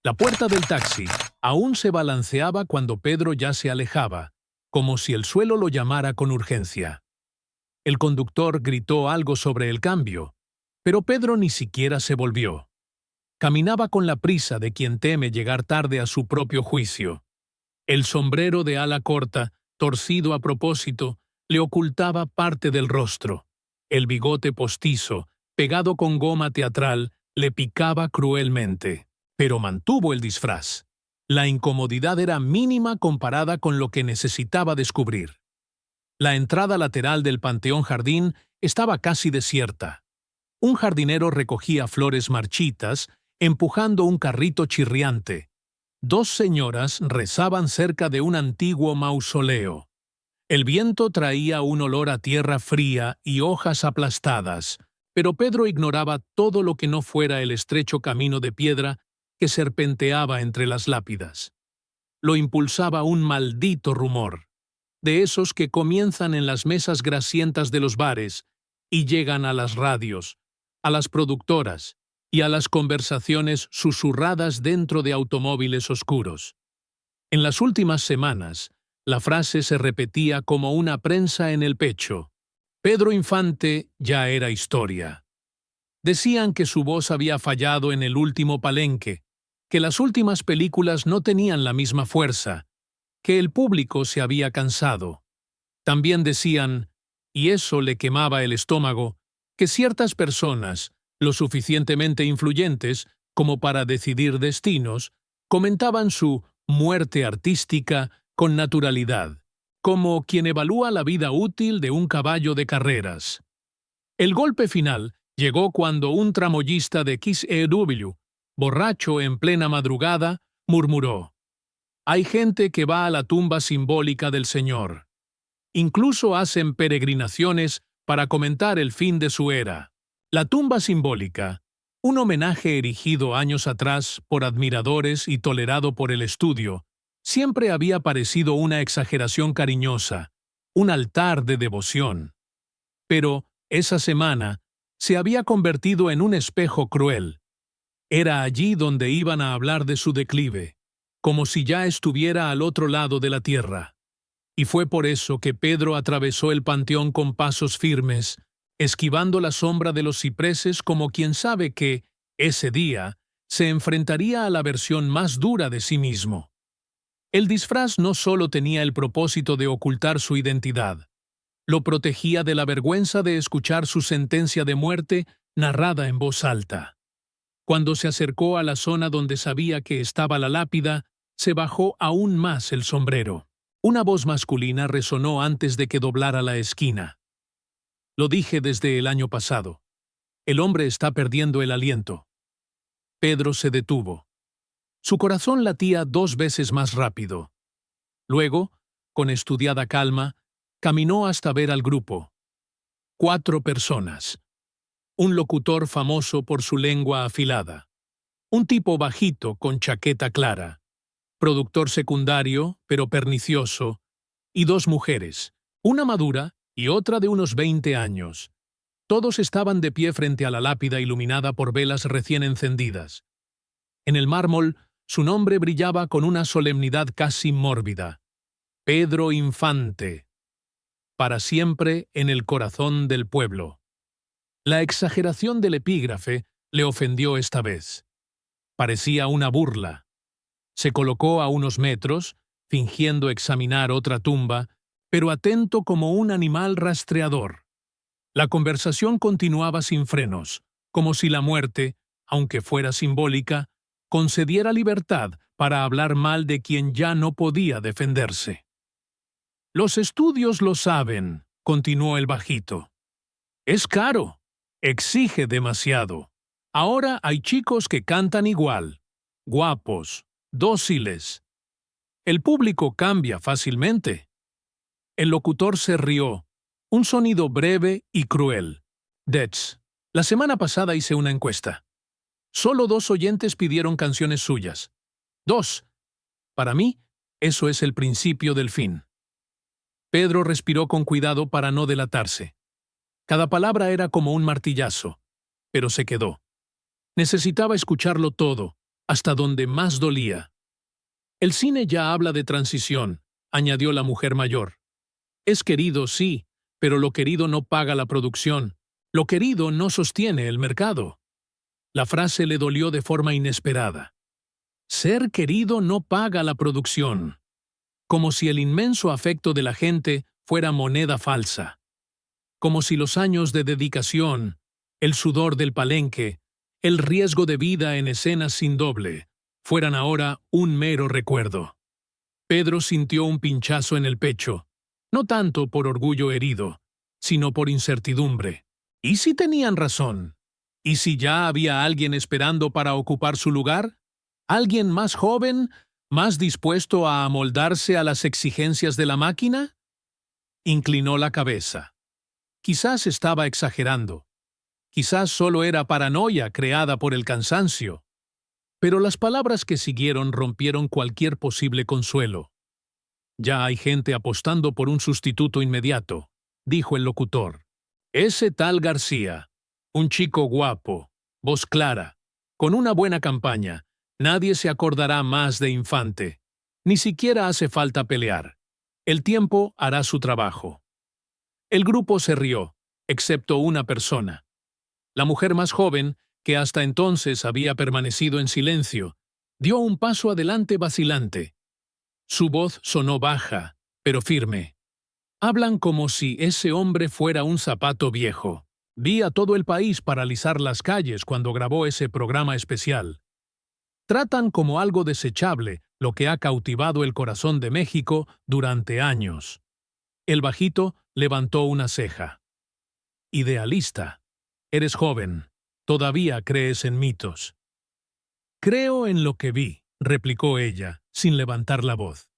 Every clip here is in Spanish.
La puerta del taxi aún se balanceaba cuando Pedro ya se alejaba, como si el suelo lo llamara con urgencia. El conductor gritó algo sobre el cambio, pero Pedro ni siquiera se volvió. Caminaba con la prisa de quien teme llegar tarde a su propio juicio. El sombrero de ala corta, torcido a propósito, le ocultaba parte del rostro. El bigote postizo, pegado con goma teatral, le picaba cruelmente. Pero mantuvo el disfraz. La incomodidad era mínima comparada con lo que necesitaba descubrir. La entrada lateral del Panteón Jardín estaba casi desierta. Un jardinero recogía flores marchitas, empujando un carrito chirriante. Dos señoras rezaban cerca de un antiguo mausoleo. El viento traía un olor a tierra fría y hojas aplastadas, pero Pedro ignoraba todo lo que no fuera el estrecho camino de piedra que serpenteaba entre las lápidas. Lo impulsaba un maldito rumor, de esos que comienzan en las mesas grasientas de los bares y llegan a las radios, a las productoras y a las conversaciones susurradas dentro de automóviles oscuros. En las últimas semanas, la frase se repetía como una prensa en el pecho. Pedro Infante ya era historia. Decían que su voz había fallado en el último Palenque, que las últimas películas no tenían la misma fuerza, que el público se había cansado. También decían, y eso le quemaba el estómago, que ciertas personas, lo suficientemente influyentes como para decidir destinos, comentaban su muerte artística con naturalidad, como quien evalúa la vida útil de un caballo de carreras. El golpe final llegó cuando un tramoyista de XEW, borracho en plena madrugada, murmuró: «Hay gente que va a la tumba simbólica del Señor. Incluso hacen peregrinaciones para comentar el fin de su era». La tumba simbólica, un homenaje erigido años atrás por admiradores y tolerado por el estudio, siempre había parecido una exageración cariñosa, un altar de devoción. Pero, esa semana, se había convertido en un espejo cruel. Era allí donde iban a hablar de su declive, como si ya estuviera al otro lado de la tierra. Y fue por eso que Pedro atravesó el panteón con pasos firmes, esquivando la sombra de los cipreses como quien sabe que, ese día, se enfrentaría a la versión más dura de sí mismo. El disfraz no solo tenía el propósito de ocultar su identidad, lo protegía de la vergüenza de escuchar su sentencia de muerte narrada en voz alta. Cuando se acercó a la zona donde sabía que estaba la lápida, se bajó aún más el sombrero. Una voz masculina resonó antes de que doblara la esquina. «Lo dije desde el año pasado. El hombre está perdiendo el aliento». Pedro se detuvo. Su corazón latía 2 veces más rápido. Luego, con estudiada calma, caminó hasta ver al grupo. 4 personas. Un locutor famoso por su lengua afilada. Un tipo bajito con chaqueta clara. Productor secundario, pero pernicioso. Y 2 mujeres, una madura y otra de unos 20 años. Todos estaban de pie frente a la lápida iluminada por velas recién encendidas. En el mármol, su nombre brillaba con una solemnidad casi mórbida. Pedro Infante. Para siempre en el corazón del pueblo. La exageración del epígrafe le ofendió esta vez. Parecía una burla. Se colocó a unos metros, fingiendo examinar otra tumba, pero atento como un animal rastreador. La conversación continuaba sin frenos, como si la muerte, aunque fuera simbólica, concediera libertad para hablar mal de quien ya no podía defenderse. «Los estudios lo saben», continuó el bajito. «Es caro, exige demasiado. Ahora hay chicos que cantan igual, guapos, dóciles. El público cambia fácilmente». El locutor se rió, un sonido breve y cruel. «Dets, la semana pasada hice una encuesta. Solo 2 oyentes pidieron canciones suyas. 2. Para mí, eso es el principio del fin». Pedro respiró con cuidado para no delatarse. Cada palabra era como un martillazo, pero se quedó. Necesitaba escucharlo todo, hasta donde más dolía. El cine ya habla de transición, añadió la mujer mayor. Es querido, sí, pero lo querido no paga la producción. Lo querido no sostiene el mercado. La frase le dolió de forma inesperada. Ser querido no paga la producción. Como si el inmenso afecto de la gente fuera moneda falsa. Como si los años de dedicación, el sudor del palenque, el riesgo de vida en escenas sin doble, fueran ahora un mero recuerdo. Pedro sintió un pinchazo en el pecho, no tanto por orgullo herido, sino por incertidumbre. ¿Y si tenían razón? ¿Y si ya había alguien esperando para ocupar su lugar? ¿Alguien más joven, más dispuesto a amoldarse a las exigencias de la máquina? Inclinó la cabeza. Quizás estaba exagerando. Quizás solo era paranoia creada por el cansancio. Pero las palabras que siguieron rompieron cualquier posible consuelo. Ya hay gente apostando por un sustituto inmediato, dijo el locutor. Ese tal García, un chico guapo, voz clara, con una buena campaña, nadie se acordará más de Infante. Ni siquiera hace falta pelear. El tiempo hará su trabajo. El grupo se rió, excepto una persona. La mujer más joven, que hasta entonces había permanecido en silencio, dio un paso adelante vacilante. Su voz sonó baja, pero firme. Hablan como si ese hombre fuera un zapato viejo. Vi a todo el país paralizar las calles cuando grabó ese programa especial. Tratan como algo desechable lo que ha cautivado el corazón de México durante años. El bajito levantó una ceja. Idealista. Eres joven. Todavía crees en mitos. Creo en lo que vi, replicó ella, sin levantar la voz.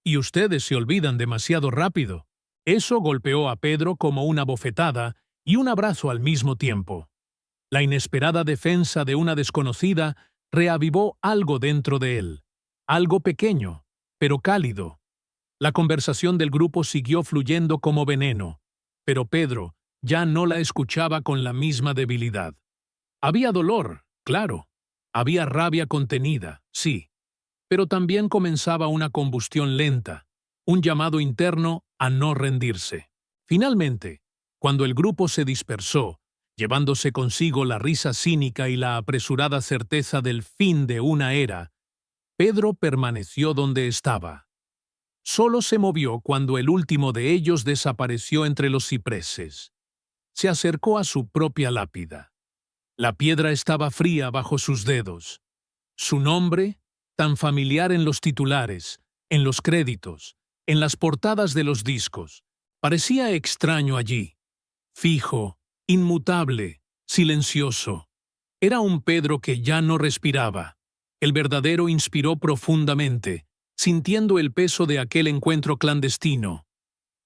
Y ustedes se olvidan demasiado rápido. Eso golpeó a Pedro como una bofetada y un abrazo al mismo tiempo. La inesperada defensa de una desconocida reavivó algo dentro de él. Algo pequeño, pero cálido. La conversación del grupo siguió fluyendo como veneno, pero Pedro ya no la escuchaba con la misma debilidad. Había dolor, claro. Había rabia contenida, sí. Pero también comenzaba una combustión lenta, un llamado interno a no rendirse. Finalmente, cuando el grupo se dispersó, llevándose consigo la risa cínica y la apresurada certeza del fin de una era, Pedro permaneció donde estaba. Solo se movió cuando el último de ellos desapareció entre los cipreses. Se acercó a su propia lápida. La piedra estaba fría bajo sus dedos. Su nombre, tan familiar en los titulares, en los créditos, en las portadas de los discos, parecía extraño allí, fijo, inmutable, silencioso. Era un Pedro que ya no respiraba. El verdadero inspiró profundamente, sintiendo el peso de aquel encuentro clandestino.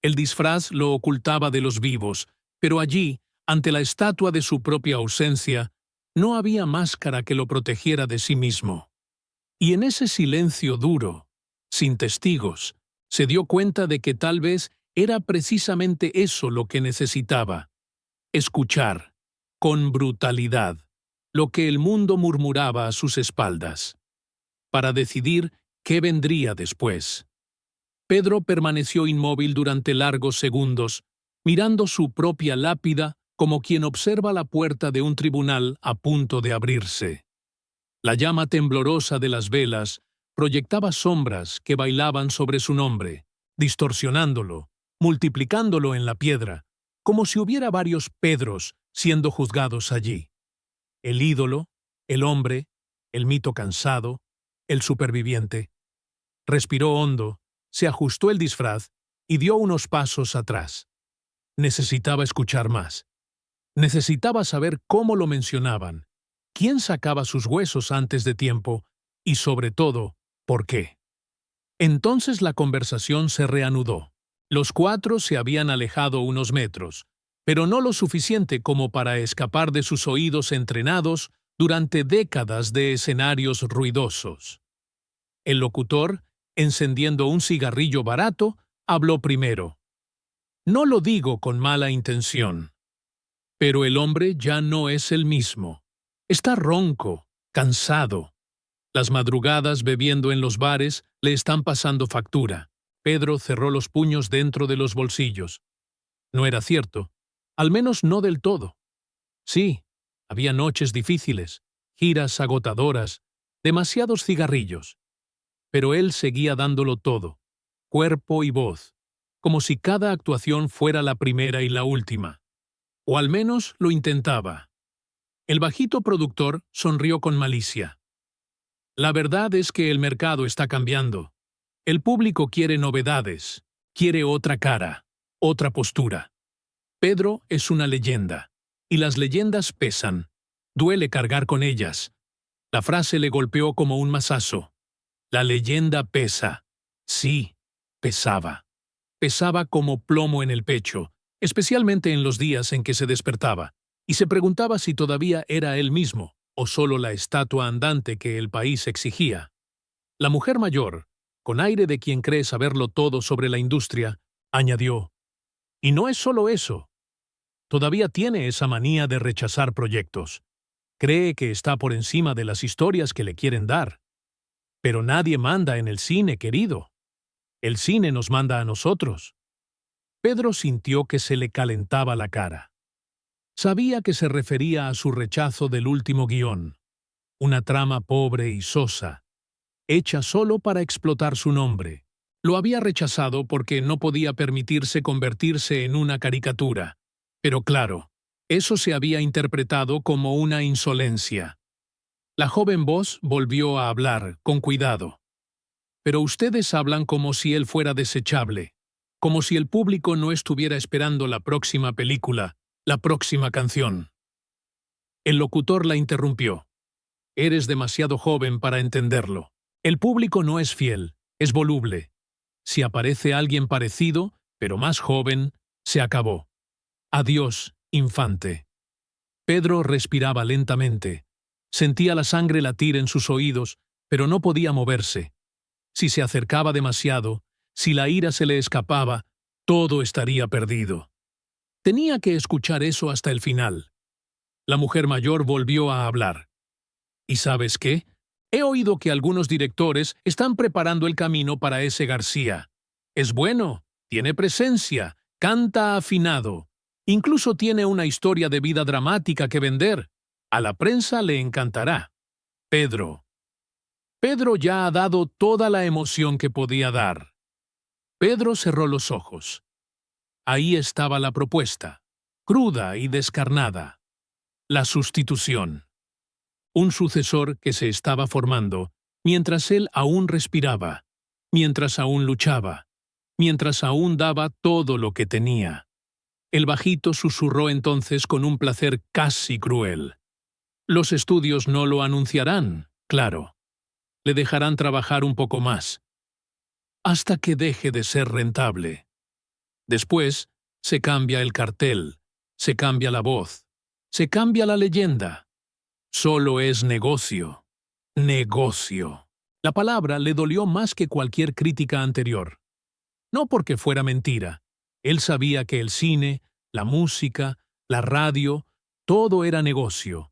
El disfraz lo ocultaba de los vivos, pero allí, ante la estatua de su propia ausencia, no había máscara que lo protegiera de sí mismo. Y en ese silencio duro, sin testigos, se dio cuenta de que tal vez era precisamente eso lo que necesitaba. Escuchar, con brutalidad, lo que el mundo murmuraba a sus espaldas, para decidir qué vendría después. Pedro permaneció inmóvil durante largos segundos, mirando su propia lápida como quien observa la puerta de un tribunal a punto de abrirse. La llama temblorosa de las velas proyectaba sombras que bailaban sobre su nombre, distorsionándolo, multiplicándolo en la piedra, como si hubiera varios Pedros siendo juzgados allí. El ídolo, el hombre, el mito cansado, el superviviente. Respiró hondo, se ajustó el disfraz y dio unos pasos atrás. Necesitaba escuchar más. Necesitaba saber cómo lo mencionaban, quién sacaba sus huesos antes de tiempo y, sobre todo, por qué. Entonces la conversación se reanudó. Los cuatro se habían alejado unos metros, pero no lo suficiente como para escapar de sus oídos entrenados durante décadas de escenarios ruidosos. El locutor, encendiendo un cigarrillo barato, habló primero. No lo digo con mala intención. Pero el hombre ya no es el mismo. Está ronco, cansado. Las madrugadas bebiendo en los bares le están pasando factura. Pedro cerró los puños dentro de los bolsillos. No era cierto, al menos no del todo. Sí, había noches difíciles, giras agotadoras, demasiados cigarrillos. Pero él seguía dándolo todo, cuerpo y voz, como si cada actuación fuera la primera y la última. O al menos lo intentaba. El bajito productor sonrió con malicia. La verdad es que el mercado está cambiando. El público quiere novedades, quiere otra cara, otra postura. Pedro es una leyenda, y las leyendas pesan. Duele cargar con ellas. La frase le golpeó como un mazazo. La leyenda pesa. Sí, pesaba. Pesaba como plomo en el pecho, especialmente en los días en que se despertaba, y se preguntaba si todavía era él mismo, o solo la estatua andante que el país exigía. La mujer mayor, con aire de quien cree saberlo todo sobre la industria, añadió, «Y no es solo eso. Todavía tiene esa manía de rechazar proyectos. Cree que está por encima de las historias que le quieren dar. Pero nadie manda en el cine, querido. El cine nos manda a nosotros». Pedro sintió que se le calentaba la cara. Sabía que se refería a su rechazo del último guión, una trama pobre y sosa, hecha solo para explotar su nombre. Lo había rechazado porque no podía permitirse convertirse en una caricatura. Pero claro, eso se había interpretado como una insolencia. La joven voz volvió a hablar, con cuidado. «Pero ustedes hablan como si él fuera desechable, como si el público no estuviera esperando la próxima película, la próxima canción». El locutor la interrumpió. «Eres demasiado joven para entenderlo. El público no es fiel, es voluble. Si aparece alguien parecido, pero más joven, se acabó. Adiós, infante». Pedro respiraba lentamente. Sentía la sangre latir en sus oídos, pero no podía moverse. Si se acercaba demasiado, si la ira se le escapaba, todo estaría perdido. Tenía que escuchar eso hasta el final. La mujer mayor volvió a hablar. «¿Y sabes qué? He oído que algunos directores están preparando el camino para ese García. Es bueno, tiene presencia, canta afinado. Incluso tiene una historia de vida dramática que vender. A la prensa le encantará. Pedro». Pedro ya ha dado toda la emoción que podía dar. Pedro cerró los ojos. Ahí estaba la propuesta, cruda y descarnada. La sustitución. Un sucesor que se estaba formando, mientras él aún respiraba, mientras aún luchaba, mientras aún daba todo lo que tenía. El bajito susurró entonces con un placer casi cruel. Los estudios no lo anunciarán, claro. Le dejarán trabajar un poco más, hasta que deje de ser rentable. Después, se cambia el cartel, se cambia la voz, se cambia la leyenda. Solo es negocio. Negocio. La palabra le dolió más que cualquier crítica anterior. No porque fuera mentira. Él sabía que el cine, la música, la radio, todo era negocio.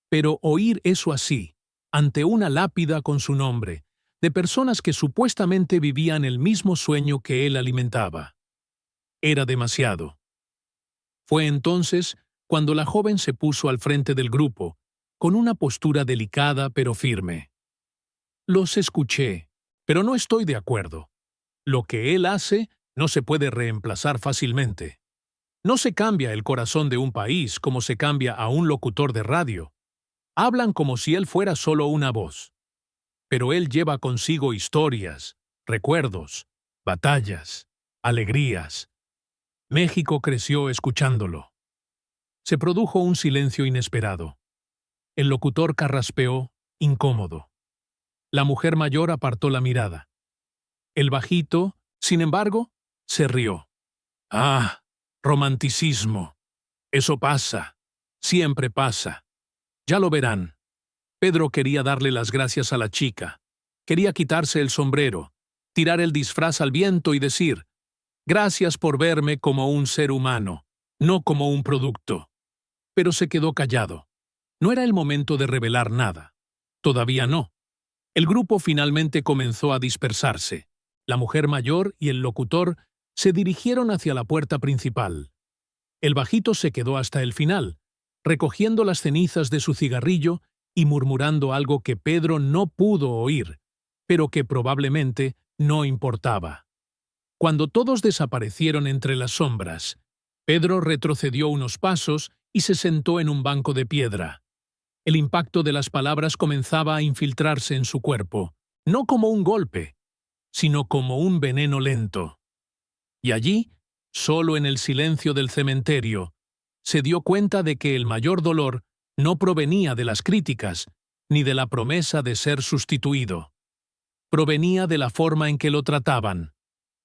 Pero oír eso así, ante una lápida con su nombre, de personas que supuestamente vivían el mismo sueño que él alimentaba, era demasiado. Fue entonces cuando la joven se puso al frente del grupo, con una postura delicada pero firme. «Los escuché, pero no estoy de acuerdo. Lo que él hace no se puede reemplazar fácilmente. No se cambia el corazón de un país como se cambia a un locutor de radio. Hablan como si él fuera solo una voz. Pero él lleva consigo historias, recuerdos, batallas, alegrías. México creció escuchándolo». Se produjo un silencio inesperado. El locutor carraspeó, incómodo. La mujer mayor apartó la mirada. El bajito, sin embargo, se rió. «Ah, romanticismo. Eso pasa. Siempre pasa. Ya lo verán». Pedro quería darle las gracias a la chica. Quería quitarse el sombrero, tirar el disfraz al viento y decir, «Gracias por verme como un ser humano, no como un producto». Pero se quedó callado. No era el momento de revelar nada. Todavía no. El grupo finalmente comenzó a dispersarse. La mujer mayor y el locutor se dirigieron hacia la puerta principal. El bajito se quedó hasta el final, recogiendo las cenizas de su cigarrillo y murmurando algo que Pedro no pudo oír, pero que probablemente no importaba. Cuando todos desaparecieron entre las sombras, Pedro retrocedió unos pasos y se sentó en un banco de piedra. El impacto de las palabras comenzaba a infiltrarse en su cuerpo, no como un golpe, sino como un veneno lento. Y allí, solo en el silencio del cementerio, se dio cuenta de que el mayor dolor no provenía de las críticas, ni de la promesa de ser sustituido. Provenía de la forma en que lo trataban,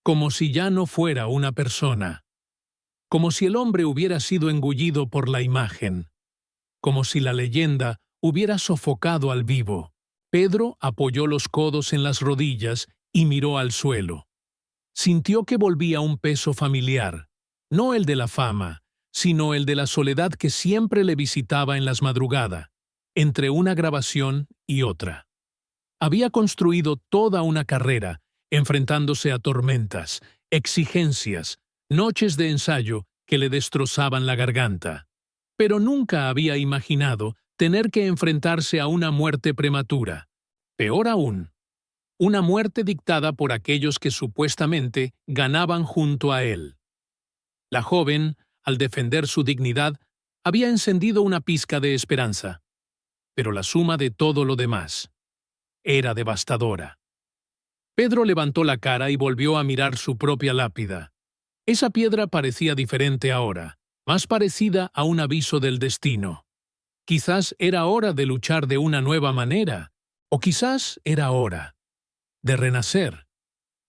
como si ya no fuera una persona, como si el hombre hubiera sido engullido por la imagen, como si la leyenda hubiera sofocado al vivo. Pedro apoyó los codos en las rodillas y miró al suelo. Sintió que volvía un peso familiar, no el de la fama, sino el de la soledad que siempre le visitaba en las madrugadas, entre una grabación y otra. Había construido toda una carrera, enfrentándose a tormentas, exigencias, noches de ensayo que le destrozaban la garganta. Pero nunca había imaginado tener que enfrentarse a una muerte prematura. Peor aún, una muerte dictada por aquellos que supuestamente ganaban junto a él. La joven, al defender su dignidad, había encendido una pizca de esperanza. Pero la suma de todo lo demás era devastadora. Pedro levantó la cara y volvió a mirar su propia lápida. Esa piedra parecía diferente ahora, más parecida a un aviso del destino. Quizás era hora de luchar de una nueva manera, o quizás era hora de renacer.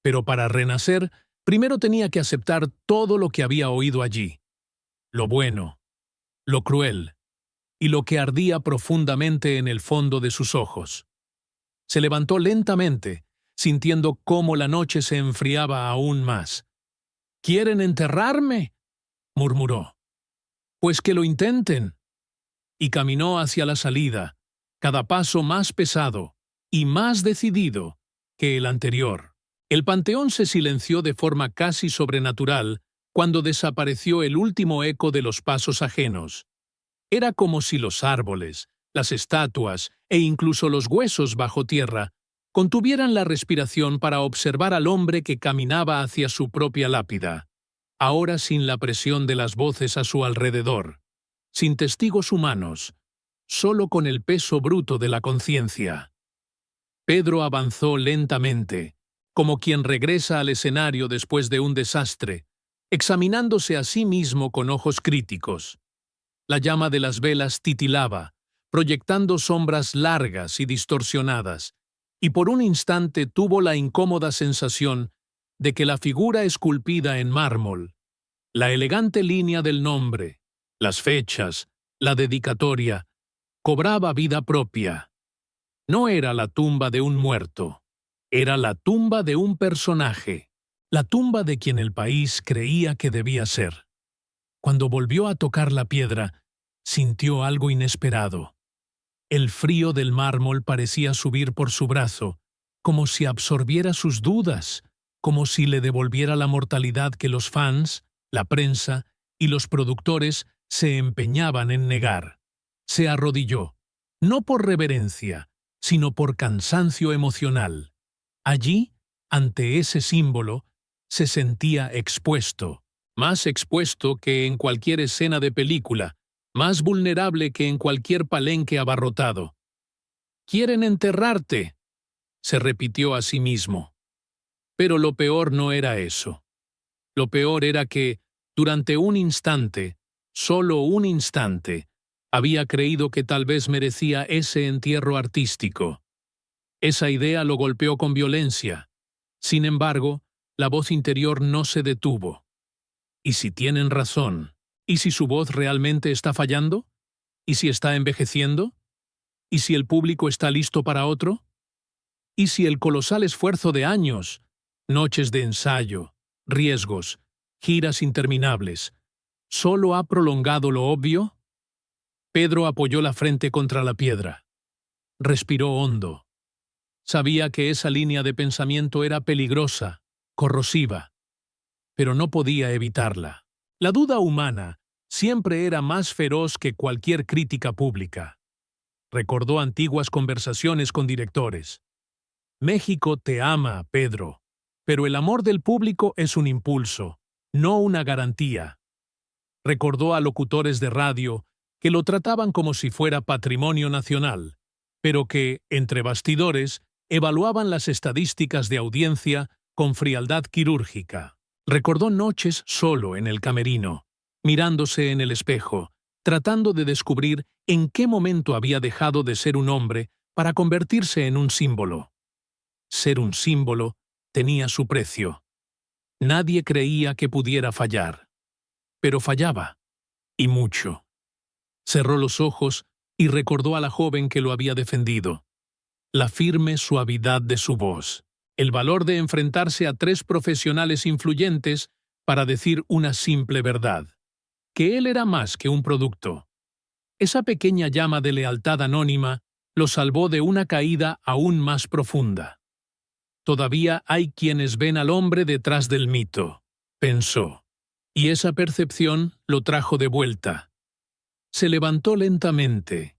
Pero para renacer, primero tenía que aceptar todo lo que había oído allí. Lo bueno, lo cruel, y lo que ardía profundamente en el fondo de sus ojos. Se levantó lentamente, sintiendo cómo la noche se enfriaba aún más. «¿Quieren enterrarme?», murmuró. «Pues que lo intenten». Y caminó hacia la salida, cada paso más pesado y más decidido que el anterior. El panteón se silenció de forma casi sobrenatural cuando desapareció el último eco de los pasos ajenos. Era como si los árboles, las estatuas e incluso los huesos bajo tierra contuvieran la respiración para observar al hombre que caminaba hacia su propia lápida, ahora sin la presión de las voces a su alrededor, sin testigos humanos, solo con el peso bruto de la conciencia. Pedro avanzó lentamente, como quien regresa al escenario después de un desastre, examinándose a sí mismo con ojos críticos. La llama de las velas titilaba, proyectando sombras largas y distorsionadas, y por un instante tuvo la incómoda sensación de que la figura esculpida en mármol, la elegante línea del nombre, las fechas, la dedicatoria, cobraba vida propia. No era la tumba de un muerto, era la tumba de un personaje, la tumba de quien el país creía que debía ser. Cuando volvió a tocar la piedra, sintió algo inesperado. El frío del mármol parecía subir por su brazo, como si absorbiera sus dudas, como si le devolviera la mortalidad que los fans, la prensa y los productores se empeñaban en negar. Se arrodilló, no por reverencia, sino por cansancio emocional. Allí, ante ese símbolo, se sentía expuesto, más expuesto que en cualquier escena de película, más vulnerable que en cualquier palenque abarrotado. «Quieren enterrarte», se repitió a sí mismo. Pero lo peor no era eso. Lo peor era que, durante un instante, solo un instante, había creído que tal vez merecía ese entierro artístico. Esa idea lo golpeó con violencia. Sin embargo, la voz interior no se detuvo. ¿Y si tienen razón? ¿Y si su voz realmente está fallando? ¿Y si está envejeciendo? ¿Y si el público está listo para otro? ¿Y si el colosal esfuerzo de años, noches de ensayo, riesgos, giras interminables, solo ha prolongado lo obvio? Pedro apoyó la frente contra la piedra. Respiró hondo. Sabía que esa línea de pensamiento era peligrosa, corrosiva, pero no podía evitarla. La duda humana siempre era más feroz que cualquier crítica pública. Recordó antiguas conversaciones con directores. México te ama, Pedro, pero el amor del público es un impulso, no una garantía. Recordó a locutores de radio que lo trataban como si fuera patrimonio nacional, pero que, entre bastidores, evaluaban las estadísticas de audiencia con frialdad quirúrgica. Recordó noches solo en el camerino, mirándose en el espejo, tratando de descubrir en qué momento había dejado de ser un hombre para convertirse en un símbolo. Ser un símbolo tenía su precio. Nadie creía que pudiera fallar, pero fallaba, y mucho. Cerró los ojos y recordó a la joven que lo había defendido. La firme suavidad de su voz, el valor de enfrentarse a 3 profesionales influyentes para decir una simple verdad, que él era más que un producto. Esa pequeña llama de lealtad anónima lo salvó de una caída aún más profunda. Todavía hay quienes ven al hombre detrás del mito, pensó, y esa percepción lo trajo de vuelta. Se levantó lentamente.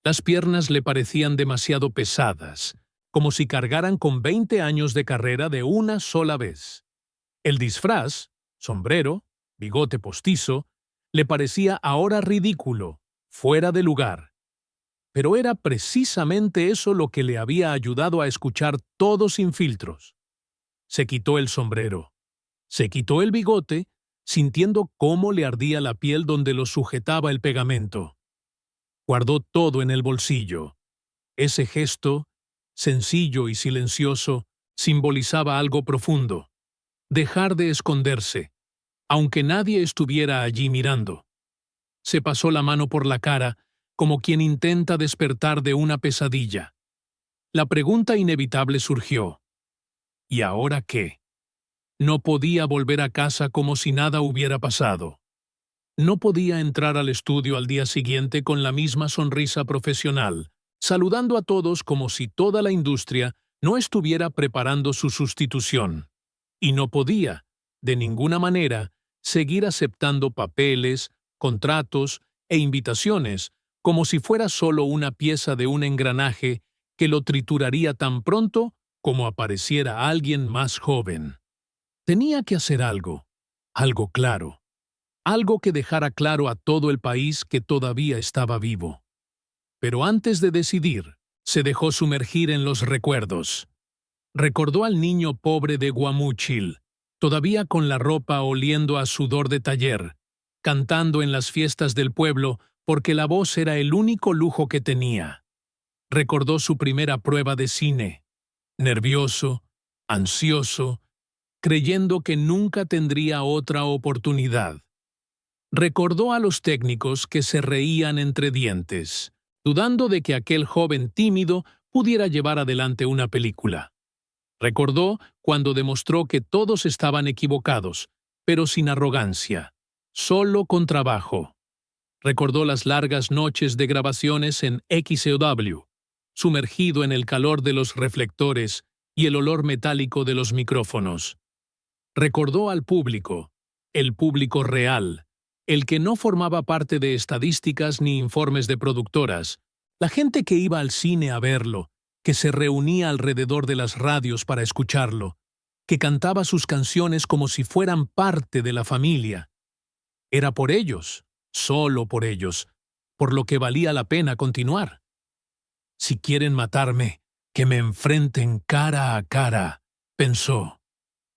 Las piernas le parecían demasiado pesadas, como si cargaran con 20 años de carrera de una sola vez. El disfraz, sombrero, bigote postizo, le parecía ahora ridículo, fuera de lugar. Pero era precisamente eso lo que le había ayudado a escuchar todo sin filtros. Se quitó el sombrero, se quitó el bigote, sintiendo cómo le ardía la piel donde lo sujetaba el pegamento. Guardó todo en el bolsillo. Ese gesto, sencillo y silencioso, simbolizaba algo profundo. Dejar de esconderse, aunque nadie estuviera allí mirando. Se pasó la mano por la cara, como quien intenta despertar de una pesadilla. La pregunta inevitable surgió. ¿Y ahora qué? No podía volver a casa como si nada hubiera pasado. No podía entrar al estudio al día siguiente con la misma sonrisa profesional, saludando a todos como si toda la industria no estuviera preparando su sustitución. Y no podía, de ninguna manera, seguir aceptando papeles, contratos e invitaciones como si fuera solo una pieza de un engranaje que lo trituraría tan pronto como apareciera alguien más joven. Tenía que hacer algo claro, algo que dejara claro a todo el país que todavía estaba vivo. Pero antes de decidir, se dejó sumergir en los recuerdos. Recordó al niño pobre de Guamúchil, todavía con la ropa oliendo a sudor de taller, cantando en las fiestas del pueblo porque la voz era el único lujo que tenía. Recordó su primera prueba de cine, nervioso, ansioso, creyendo que nunca tendría otra oportunidad. Recordó a los técnicos que se reían entre dientes, dudando de que aquel joven tímido pudiera llevar adelante una película. Recordó cuando demostró que todos estaban equivocados, pero sin arrogancia, solo con trabajo. Recordó las largas noches de grabaciones en XEW, sumergido en el calor de los reflectores y el olor metálico de los micrófonos. Recordó al público, el público real, el que no formaba parte de estadísticas ni informes de productoras, la gente que iba al cine a verlo, que se reunía alrededor de las radios para escucharlo, que cantaba sus canciones como si fueran parte de la familia. Era por ellos, solo por ellos, por lo que valía la pena continuar. Si quieren matarme, que me enfrenten cara a cara, pensó.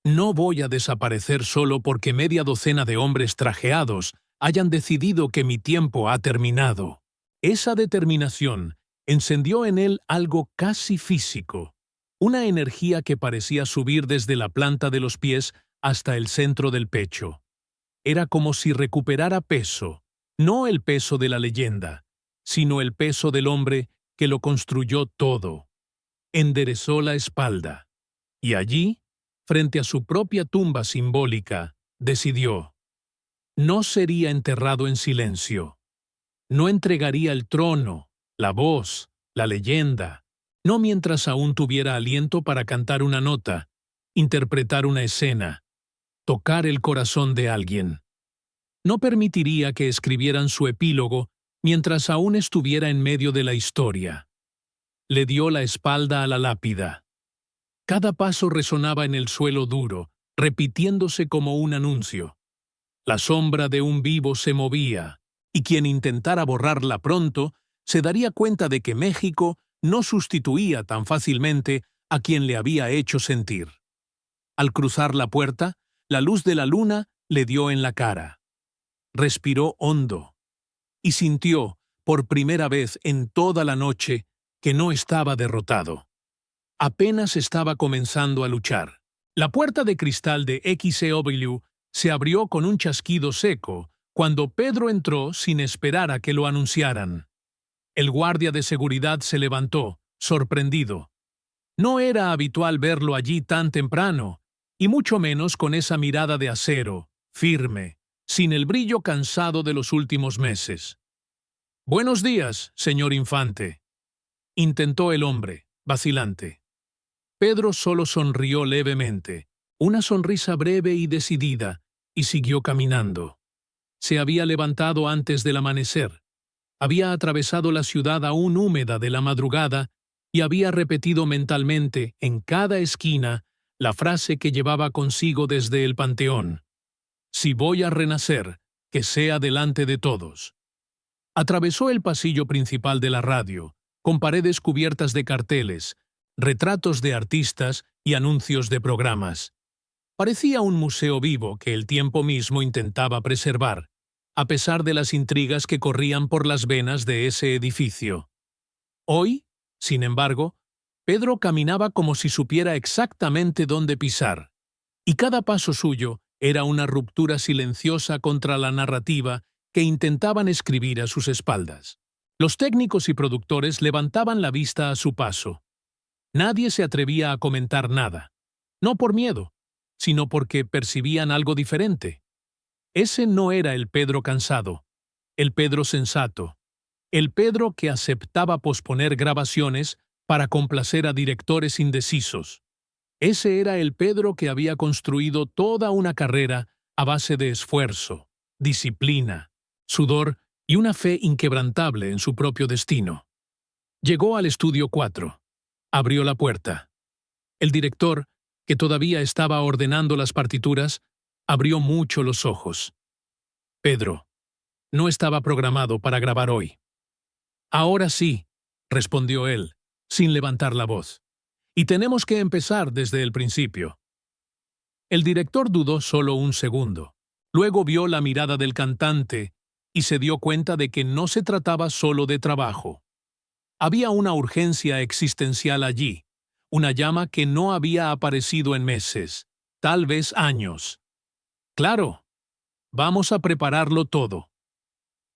No voy a desaparecer solo porque media docena de hombres trajeados hayan decidido que mi tiempo ha terminado. Esa determinación encendió en él algo casi físico, una energía que parecía subir desde la planta de los pies hasta el centro del pecho. Era como si recuperara peso, no el peso de la leyenda, sino el peso del hombre que lo construyó todo. Enderezó la espalda, y allí, frente a su propia tumba simbólica, decidió. No sería enterrado en silencio. No entregaría el trono, la voz, la leyenda, no mientras aún tuviera aliento para cantar una nota, interpretar una escena, tocar el corazón de alguien. No permitiría que escribieran su epílogo mientras aún estuviera en medio de la historia. Le dio la espalda a la lápida. Cada paso resonaba en el suelo duro, repitiéndose como un anuncio. La sombra de un vivo se movía, y quien intentara borrarla pronto se daría cuenta de que México no sustituía tan fácilmente a quien le había hecho sentir. Al cruzar la puerta, la luz de la luna le dio en la cara. Respiró hondo y sintió, por primera vez en toda la noche, que no estaba derrotado. Apenas estaba comenzando a luchar. La puerta de cristal de XCW se abrió con un chasquido seco cuando Pedro entró sin esperar a que lo anunciaran. El guardia de seguridad se levantó, sorprendido. No era habitual verlo allí tan temprano, y mucho menos con esa mirada de acero, firme, sin el brillo cansado de los últimos meses. «Buenos días, señor Infante», intentó el hombre, vacilante. Pedro solo sonrió levemente, una sonrisa breve y decidida, y siguió caminando. Se había levantado antes del amanecer. Había atravesado la ciudad aún húmeda de la madrugada y había repetido mentalmente, en cada esquina, la frase que llevaba consigo desde el Panteón. «Si voy a renacer, que sea delante de todos». Atravesó el pasillo principal de la radio, con paredes cubiertas de carteles, retratos de artistas y anuncios de programas. Parecía un museo vivo que el tiempo mismo intentaba preservar, a pesar de las intrigas que corrían por las venas de ese edificio. Hoy, sin embargo, Pedro caminaba como si supiera exactamente dónde pisar, y cada paso suyo era una ruptura silenciosa contra la narrativa que intentaban escribir a sus espaldas. Los técnicos y productores levantaban la vista a su paso. Nadie se atrevía a comentar nada, no por miedo, sino porque percibían algo diferente. Ese no era el Pedro cansado, el Pedro sensato, el Pedro que aceptaba posponer grabaciones para complacer a directores indecisos. Ese era el Pedro que había construido toda una carrera a base de esfuerzo, disciplina, sudor y una fe inquebrantable en su propio destino. Llegó al estudio 4. Abrió la puerta. El director, que todavía estaba ordenando las partituras, abrió mucho los ojos. «Pedro, no estaba programado para grabar hoy». «Ahora sí», respondió él, sin levantar la voz. «Y tenemos que empezar desde el principio». El director dudó solo un segundo. Luego vio la mirada del cantante y se dio cuenta de que no se trataba solo de trabajo. Había una urgencia existencial allí, una llama que no había aparecido en meses, tal vez años. «Claro, vamos a prepararlo todo».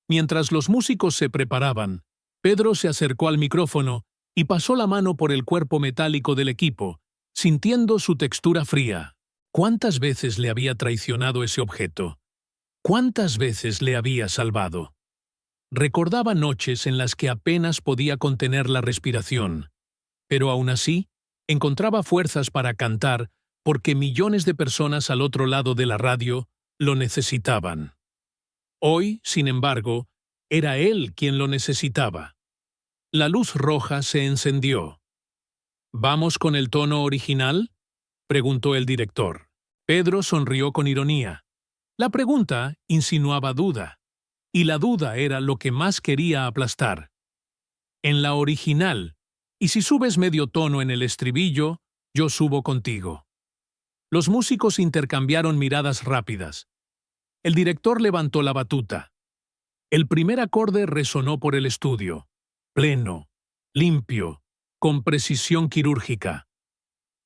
Mientras los músicos se preparaban, Pedro se acercó al micrófono y pasó la mano por el cuerpo metálico del equipo, sintiendo su textura fría. ¿Cuántas veces le había traicionado ese objeto? ¿Cuántas veces le había salvado? Recordaba noches en las que apenas podía contener la respiración, pero aún así encontraba fuerzas para cantar porque millones de personas al otro lado de la radio lo necesitaban. Hoy, sin embargo, era él quien lo necesitaba. La luz roja se encendió. «¿Vamos con el tono original?», preguntó el director. Pedro sonrió con ironía. La pregunta insinuaba duda, y la duda era lo que más quería aplastar. «En la original, y si subes medio tono en el estribillo, yo subo contigo». Los músicos intercambiaron miradas rápidas. El director levantó la batuta. El primer acorde resonó por el estudio, pleno, limpio, con precisión quirúrgica.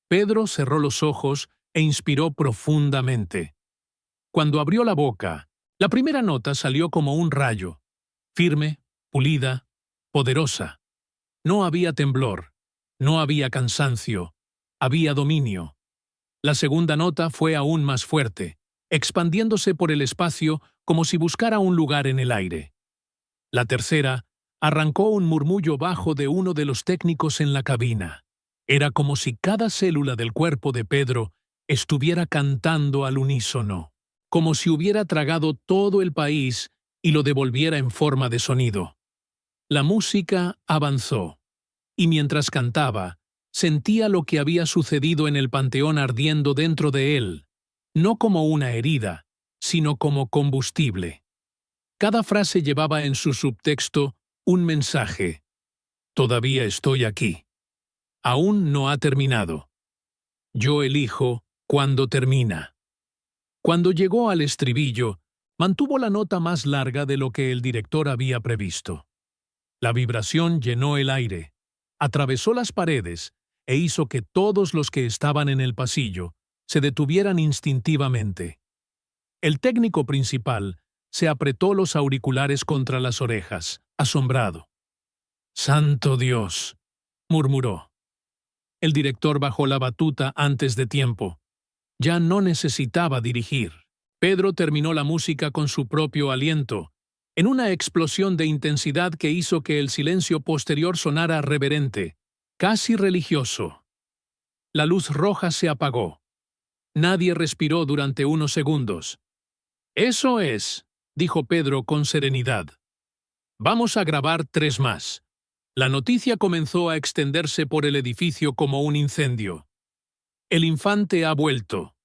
Pedro cerró los ojos e inspiró profundamente. Cuando abrió la boca, la primera nota salió como un rayo, firme, pulida, poderosa. No había temblor, no había cansancio, había dominio. La segunda nota fue aún más fuerte, expandiéndose por el espacio como si buscara un lugar en el aire. La tercera, arrancó un murmullo bajo de uno de los técnicos en la cabina. Era como si cada célula del cuerpo de Pedro estuviera cantando al unísono, como si hubiera tragado todo el país y lo devolviera en forma de sonido. La música avanzó, y mientras cantaba, sentía lo que había sucedido en el panteón ardiendo dentro de él, no como una herida, sino como combustible. Cada frase llevaba en su subtexto un mensaje. Todavía estoy aquí. Aún no ha terminado. Yo elijo cuándo termina. Cuando llegó al estribillo, mantuvo la nota más larga de lo que el director había previsto. La vibración llenó el aire, atravesó las paredes e hizo que todos los que estaban en el pasillo se detuvieran instintivamente. El técnico principal se apretó los auriculares contra las orejas, asombrado. «¡Santo Dios!», murmuró. El director bajó la batuta antes de tiempo. Ya no necesitaba dirigir. Pedro terminó la música con su propio aliento, en una explosión de intensidad que hizo que el silencio posterior sonara reverente, casi religioso. La luz roja se apagó. Nadie respiró durante unos segundos. «Eso es», dijo Pedro con serenidad. «Vamos a grabar 3 más». La noticia comenzó a extenderse por el edificio como un incendio. «El infante ha vuelto».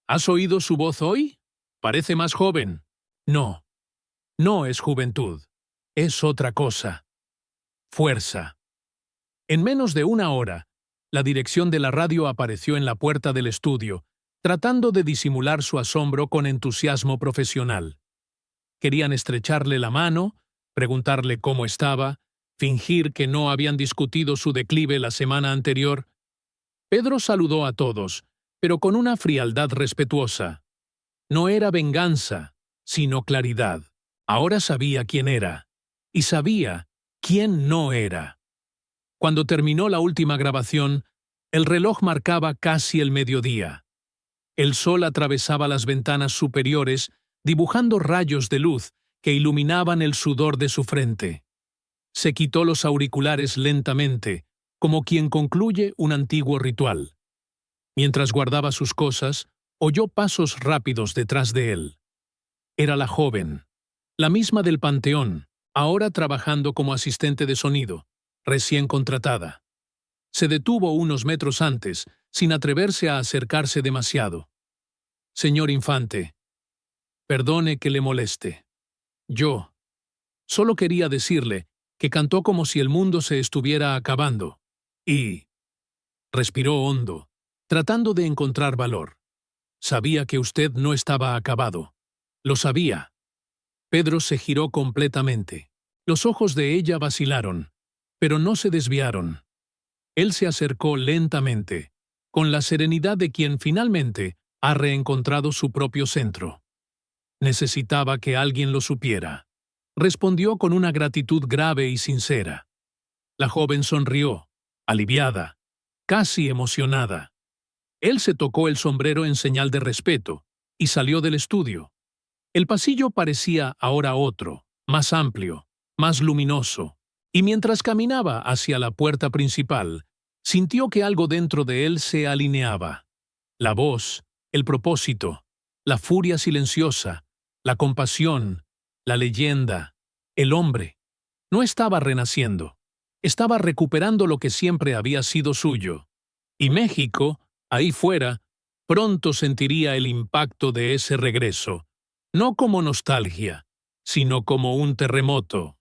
«¿Has oído su voz hoy? Parece más joven». «No, no es juventud. Es otra cosa. Fuerza». En menos de una hora, la dirección de la radio apareció en la puerta del estudio, tratando de disimular su asombro con entusiasmo profesional. Querían estrecharle la mano, preguntarle cómo estaba, fingir que no habían discutido su declive la semana anterior. Pedro saludó a todos, pero con una frialdad respetuosa. No era venganza, sino claridad. Ahora sabía quién era, y sabía quién no era. Cuando terminó la última grabación, el reloj marcaba casi el mediodía. El sol atravesaba las ventanas superiores, dibujando rayos de luz que iluminaban el sudor de su frente. Se quitó los auriculares lentamente, como quien concluye un antiguo ritual. Mientras guardaba sus cosas, oyó pasos rápidos detrás de él. Era la joven, la misma del panteón, ahora trabajando como asistente de sonido, recién contratada. Se detuvo unos metros antes, sin atreverse a acercarse demasiado. «Señor Infante, perdone que le moleste. Yo solo quería decirle que cantó como si el mundo se estuviera acabando. Y...». Respiró hondo, tratando de encontrar valor. «Sabía que usted no estaba acabado. Lo sabía». Pedro se giró completamente. Los ojos de ella vacilaron, pero no se desviaron. Él se acercó lentamente, con la serenidad de quien finalmente ha reencontrado su propio centro. Necesitaba que alguien lo supiera. Respondió con una gratitud grave y sincera. La joven sonrió, aliviada, casi emocionada. Él se tocó el sombrero en señal de respeto y salió del estudio. El pasillo parecía ahora otro, más amplio, más luminoso, y mientras caminaba hacia la puerta principal, sintió que algo dentro de él se alineaba. La voz, el propósito, la furia silenciosa, la compasión, la leyenda, el hombre. No estaba renaciendo, estaba recuperando lo que siempre había sido suyo. Y México, ahí fuera, pronto sentiría el impacto de ese regreso, no como nostalgia, sino como un terremoto.